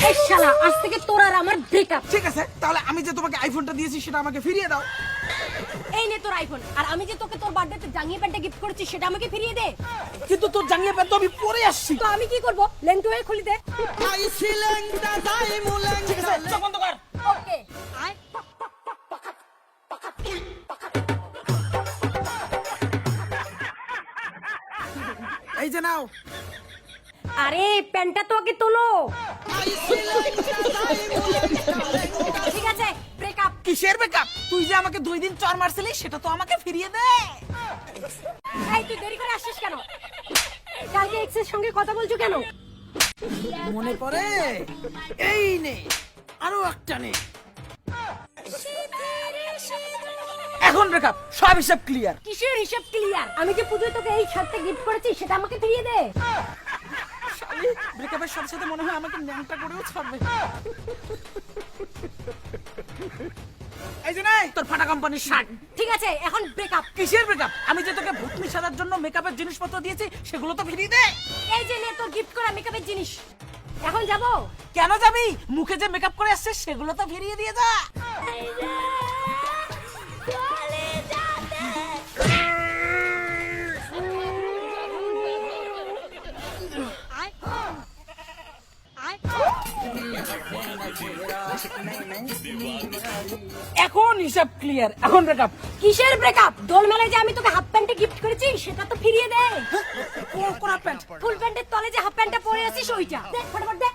এই শালা আজ থেকে তোর আর আমার ব্রেকআপ। ঠিক আছে, তাহলে আমি যে তোমাকে আইফোনটা দিয়েছি সেটা আমাকে ফিরিয়ে দাও। এই নে তোর আইফোন, আর আমি যে তোকে তোর বার্থডেতে জাঙ্গিয়া প্যান্টটা গিফট করেছি সেটা আমাকে ফিরিয়ে দে। কিন্তু তোর জাঙ্গিয়া প্যান্ট তো আমি পরে আসছি। তো আমি কি করব? লেংটু হয়ে খুলি দে। ঠিক আছে, চোখ বন্ধ কর। ওকে আয়। এই যে নাও। আরে প্যান্টটা তো আগে তোলো। ঠিক আছে, ব্রেকআপ। কিসের ব্রেকআপ? তুই যে আমাকে 2 দিন চর মারছিলি সেটা তো আমাকে ফিরিয়ে দে। এই তুই দেরি করে আসছিস কেন? কালকে এক্সের সঙ্গে কথা বলছো কেন? মনে পড়ে? এই নে, আরো একটা নে। এখন ব্রেকআপ, সব হিসাব ক্লিয়ার। কিসের হিসাব ক্লিয়ার? আমি যে পুজোয় তোকে এই শার্টটা গিফট করেছি সেটা আমাকে ফিরিয়ে দে। শালি, ব্রেকআপের সাথে সাথে মনে হয় আমাকে ন্যাংটা করেও ছাড়বে। এই যে নাই তোর ফাটা কোম্পানির শার্ট। ঠিক আছে, এখন ব্রেকআপ। কিসের ব্রেকআপ? আমি যে তোকে ভূতনি সাজার জন্য মেকআপের জিনিসপত্র দিয়েছি সেগুলো তো ফিরিয়ে দে। এই যে নে তোর গিফট করা মেকআপের জিনিস। এখন যাবো? কেন যাবি? মুখে যে মেকআপ করে আসছে সেগুলো তো ফিরিয়ে দিয়ে যা। এখন হিসাব ক্লিয়ার, এখন ব্রেকআপ। কিসের ব্রেকআপ? দোল মেলায় যে আমি তোকে হাফ প্যান্টে গিফট করেছি সেটা তো ফিরিয়ে দে। কোন প্যান্ট? ফুল প্যান্টের তলে যে হাফ প্যান্টটা পরে আছিস ওইটা দে, ফটাফট দে।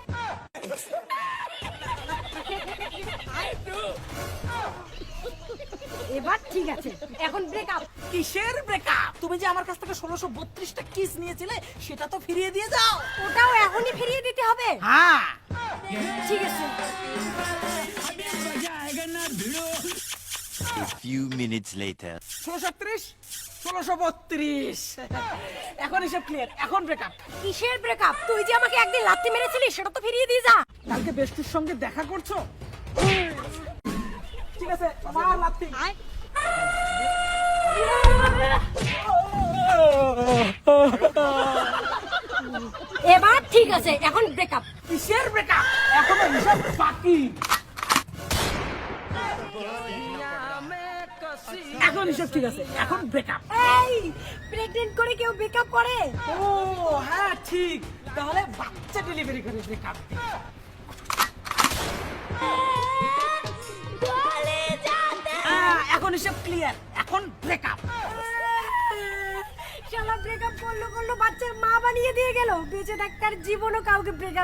এবার ঠিক আছে, এখন ব্রেকআপ। কিসের ব্রেকআপ? তুমি যে আমার কাছ থেকে 1632টা কিস নিয়েছিলে সেটা তো ফিরিয়ে দিয়ে যাও। ওটাও এখনই ফিরিয়ে দিতে হবে? হ্যাঁ। ঠিক আছে। A few minutes later. 1636, 1632। এখন হিসাব ক্লিয়ার, এখন ব্রেকআপ। কিসের ব্রেকআপ? তুই যে আমাকে একদিন লাত্তি মেরেছিলি সেটা তো ফিরিয়ে দিয়ে যা। কালকে বেস্টুর সঙ্গে দেখা করছো? ঠিক আছে, আমার লাত্তি। এবার ঠিক আছে, এখন ব্রেকআপ। কিসের ব্রেকআপ? এখনো হিসাব বাকি। এখন হিসাব ঠিক আছে, এখন ব্রেকআপ। এই প্রেগন্যান্ট করে কেউ ব্রেকআপ করে? ও হ্যাঁ ঠিক, তাহলে বাচ্চা ডেলিভারি করে ব্রেকআপ। এখন হিসাব ক্লিয়ার, এখন ব্রেকআপ। শালা ব্রেকআপ করলো বাচ্চার মা বানিয়ে দিয়ে গেল। বেঁচে থাকার জীবনও কাউকে ব্রেকআপ